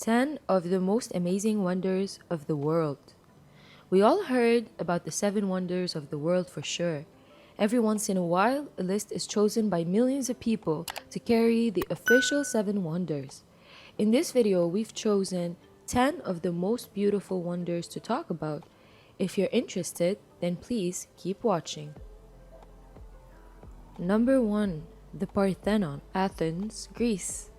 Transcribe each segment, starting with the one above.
10 of the most amazing wonders of the world. We all heard about the 7 wonders of the world for sure. Every once in a while, a list is chosen by millions of people to carry the official 7 wonders. In this video, we've chosen 10 of the most beautiful wonders to talk about. If you're interested, then please keep watching. Number 1. The Parthenon, Athens, Greece.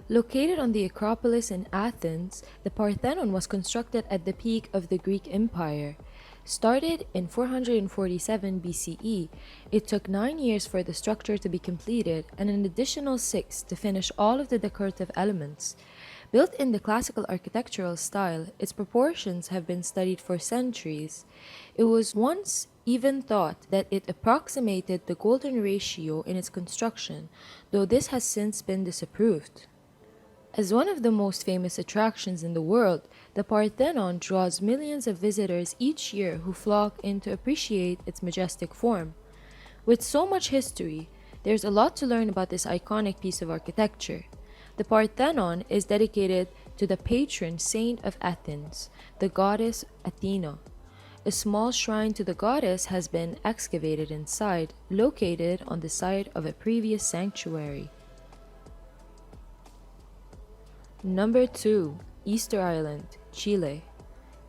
Located on the Acropolis in Athens, the Parthenon was constructed at the peak of the Greek Empire. Started in 447 BCE, it took 9 years for the structure to be completed and an additional 6 to finish all of the decorative elements. Built in the classical architectural style, its proportions have been studied for centuries. It was once even thought that it approximated the golden ratio in its construction, though this has since been disapproved. As one of the most famous attractions in the world, the Parthenon draws millions of visitors each year who flock in to appreciate its majestic form. With so much history, there's a lot to learn about this iconic piece of architecture. The Parthenon is dedicated to the patron saint of Athens, the goddess Athena. A small shrine to the goddess has been excavated inside, located on the site of a previous sanctuary. Number 2. Easter Island, Chile.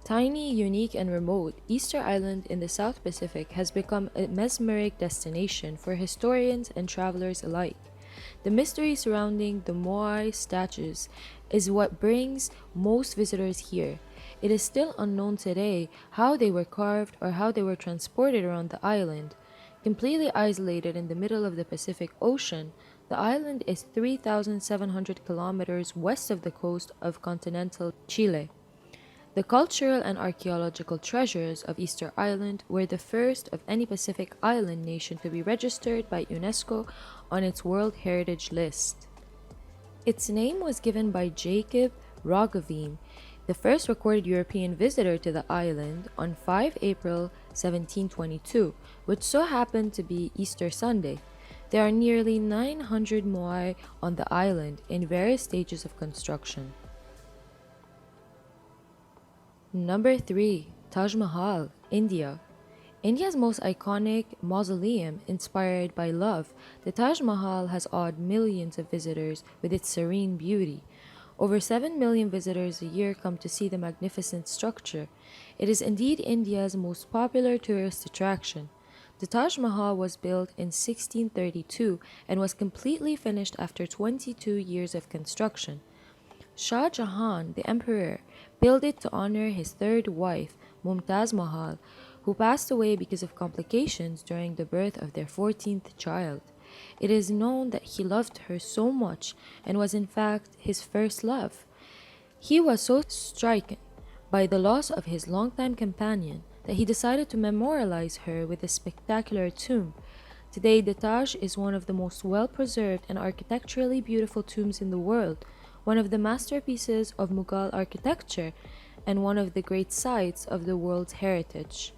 Tiny, unique, and remote, Easter Island in the South Pacific has become a mesmeric destination for historians and travelers alike. The mystery surrounding the Moai statues is what brings most visitors here. It is still unknown today how they were carved or how they were transported around the island. Completely isolated in the middle of the Pacific Ocean, the island is 3,700 kilometers west of the coast of continental Chile. The cultural and archaeological treasures of Easter Island were the first of any Pacific island nation to be registered by UNESCO on its World Heritage List. Its name was given by Jacob Roggeveen, the first recorded European visitor to the island, on 5 April 1722, which so happened to be Easter Sunday. There are nearly 900 moai on the island in various stages of construction. Number 3. Taj Mahal, India. India's most iconic mausoleum, inspired by love, the Taj Mahal has awed millions of visitors with its serene beauty. Over 7 million visitors a year come to see the magnificent structure. It is indeed India's most popular tourist attraction. The Taj Mahal was built in 1632 and was completely finished after 22 years of construction. Shah Jahan, the emperor, built it to honor his third wife, Mumtaz Mahal, who passed away because of complications during the birth of their 14th child. It is known that he loved her so much and was in fact his first love. He was so stricken by the loss of his longtime companion that he decided to memorialize her with a spectacular tomb. Today, the Taj is one of the most well-preserved and architecturally beautiful tombs in the world, one of the masterpieces of Mughal architecture, and one of the great sites of the world's heritage.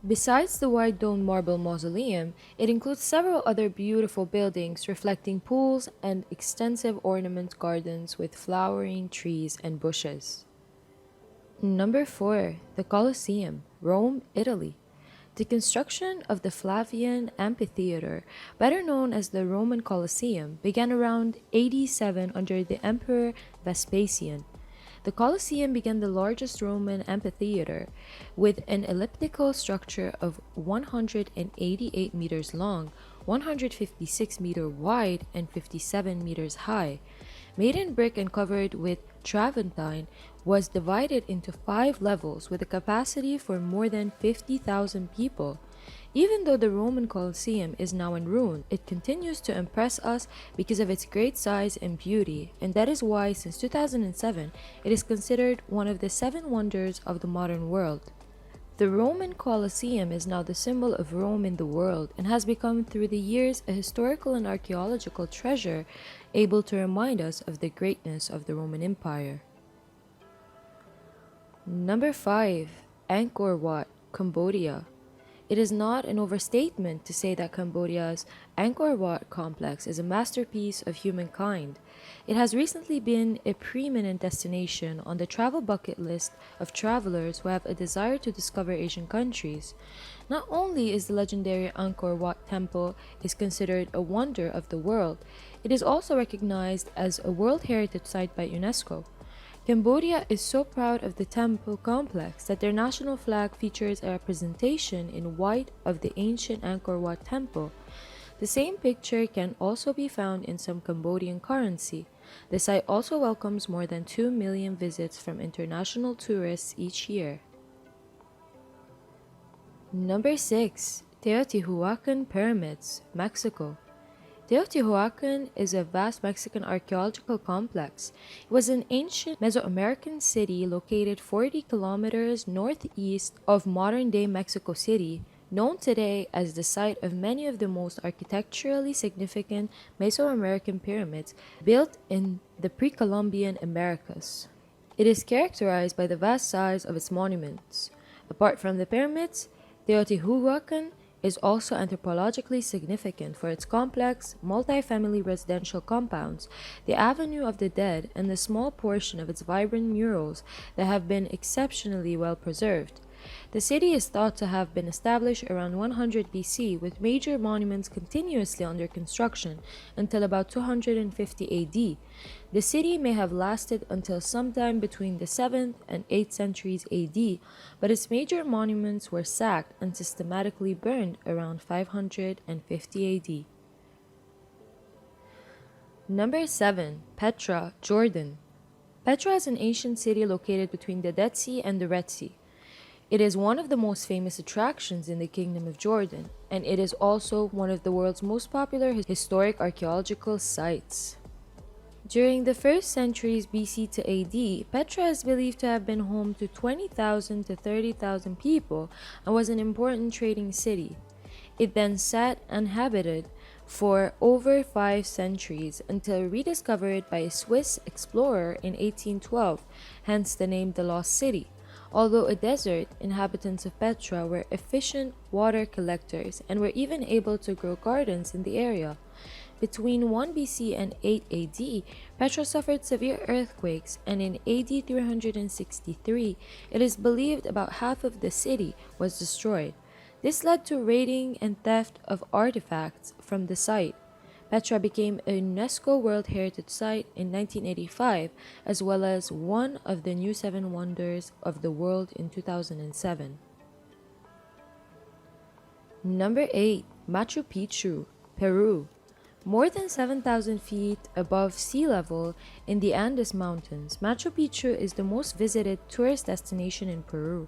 Besides the wide-domed marble mausoleum, it includes several other beautiful buildings reflecting pools and extensive ornament gardens with flowering trees and bushes. Number 4. The Colosseum, Rome, Italy. The construction of the Flavian Amphitheater, better known as the Roman Colosseum, began around AD 7 under the Emperor Vespasian. The Colosseum began the largest Roman amphitheater, with an elliptical structure of 188 meters long, 156 meters wide, and 57 meters high. Made in brick and covered with travertine, was divided into 5 levels with a capacity for more than 50,000 people. Even though the Roman Colosseum is now in ruin, it continues to impress us because of its great size and beauty, and that is why since 2007 it is considered one of the 7 wonders of the modern world. The Roman Colosseum is now the symbol of Rome in the world and has become through the years a historical and archaeological treasure able to remind us of the greatness of the Roman Empire. Number 5. Angkor Wat, Cambodia. It is not an overstatement to say that Cambodia's Angkor Wat complex is a masterpiece of humankind. It has recently been a preeminent destination on the travel bucket list of travelers who have a desire to discover Asian countries. Not only is the legendary Angkor Wat temple is considered a wonder of the world, it is also recognized as a World Heritage Site by UNESCO. Cambodia is so proud of the temple complex that their national flag features a representation in white of the ancient Angkor Wat temple. The same picture can also be found in some Cambodian currency. The site also welcomes more than 2 million visits from international tourists each year. Number 6. Teotihuacan Pyramids, Mexico. Teotihuacan is a vast Mexican archaeological complex. It was an ancient Mesoamerican city located 40 kilometers northeast of modern-day Mexico City, known today as the site of many of the most architecturally significant Mesoamerican pyramids built in the pre-Columbian Americas. It is characterized by the vast size of its monuments. Apart from the pyramids, Teotihuacan is also anthropologically significant for its complex, multi-family residential compounds, the Avenue of the Dead, and the small portion of its vibrant murals that have been exceptionally well preserved. The city is thought to have been established around 100 BC, with major monuments continuously under construction until about 250 AD. The city may have lasted until sometime between the 7th and 8th centuries AD, but its major monuments were sacked and systematically burned around 550 AD. Number 7. Petra, Jordan. Petra is an ancient city located between the Dead Sea and the Red Sea. It is one of the most famous attractions in the Kingdom of Jordan, and it is also one of the world's most popular historic archaeological sites. During the first centuries BC to AD, Petra is believed to have been home to 20,000 to 30,000 people and was an important trading city. It then sat uninhabited for over 5 centuries until rediscovered by a Swiss explorer in 1812, hence the name the Lost City. Although a desert, inhabitants of Petra were efficient water collectors and were even able to grow gardens in the area. Between 1 BC and 8 AD, Petra suffered severe earthquakes, and in AD 363, it is believed about half of the city was destroyed. This led to raiding and theft of artifacts from the site. Petra became a UNESCO World Heritage Site in 1985, as well as one of the new 7 wonders of the world in 2007. Number 8. Machu Picchu, Peru. More than 7,000 feet above sea level in the Andes Mountains, Machu Picchu is the most visited tourist destination in Peru.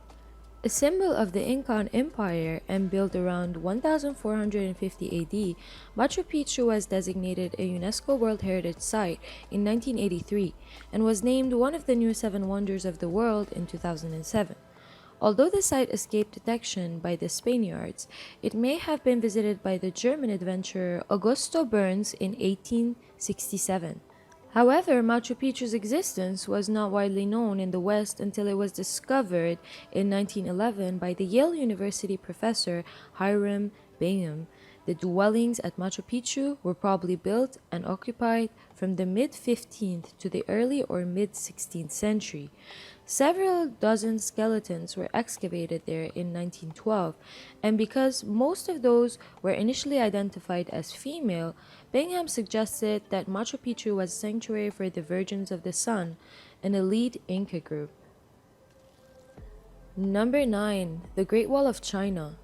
A symbol of the Incan Empire and built around 1450 AD, Machu Picchu was designated a UNESCO World Heritage Site in 1983 and was named one of the new 7 wonders of the world in 2007. Although the site escaped detection by the Spaniards, it may have been visited by the German adventurer Augusto Burns in 1867. However, Machu Picchu's existence was not widely known in the West until it was discovered in 1911 by the Yale University professor Hiram Bingham. The dwellings at Machu Picchu were probably built and occupied from the mid-15th to the early or mid-16th century. Several dozen skeletons were excavated there in 1912, and because most of those were initially identified as female, Bingham suggested that Machu Picchu was a sanctuary for the Virgins of the Sun, an elite Inca group. Number 9. The Great Wall of China.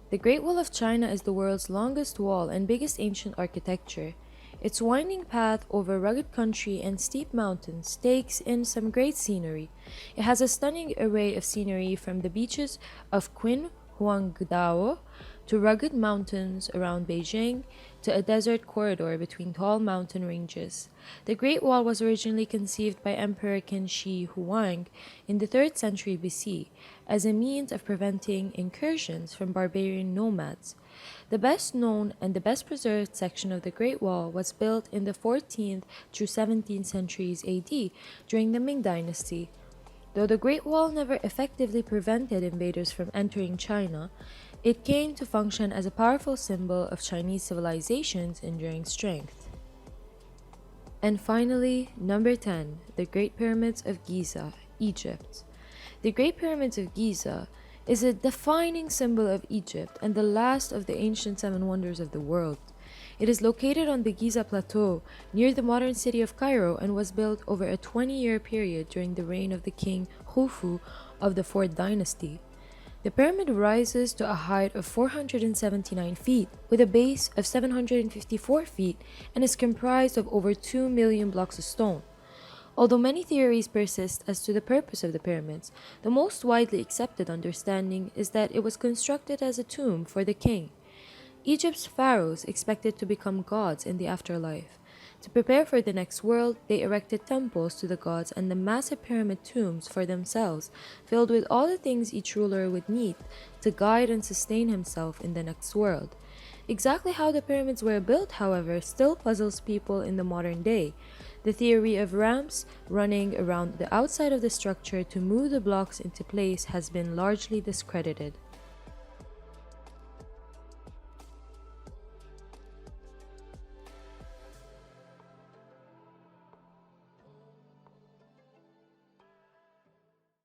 The Great Wall of China is the world's longest wall and biggest ancient architecture. Its winding path over rugged country and steep mountains takes in some great scenery. It has a stunning array of scenery from the beaches of Qinhuangdao to rugged mountains around Beijing to a desert corridor between tall mountain ranges. The Great Wall was originally conceived by Emperor Qin Shi Huang in the 3rd century BC as a means of preventing incursions from barbarian nomads. The best known and the best preserved section of the Great Wall was built in the 14th through 17th centuries AD during the Ming Dynasty. Though the Great Wall never effectively prevented invaders from entering China, It came to function as a powerful symbol of Chinese civilization's enduring strength. And finally, number 10, the Great Pyramids of Giza, Egypt. The Great Pyramids of Giza is a defining symbol of Egypt and the last of the ancient seven wonders of the world. It is located on the Giza Plateau near the modern city of Cairo and was built over a 20-year period during the reign of the king Khufu of the 4th dynasty. The pyramid rises to a height of 479 feet with a base of 754 feet and is comprised of over 2 million blocks of stone. Although many theories persist as to the purpose of the pyramids, the most widely accepted understanding is that it was constructed as a tomb for the king. Egypt's pharaohs expected to become gods in the afterlife. To prepare for the next world, they erected temples to the gods and the massive pyramid tombs for themselves, filled with all the things each ruler would need to guide and sustain himself in the next world. Exactly how the pyramids were built, however, still puzzles people in the modern day. The theory of ramps running around the outside of the structure to move the blocks into place has been largely discredited.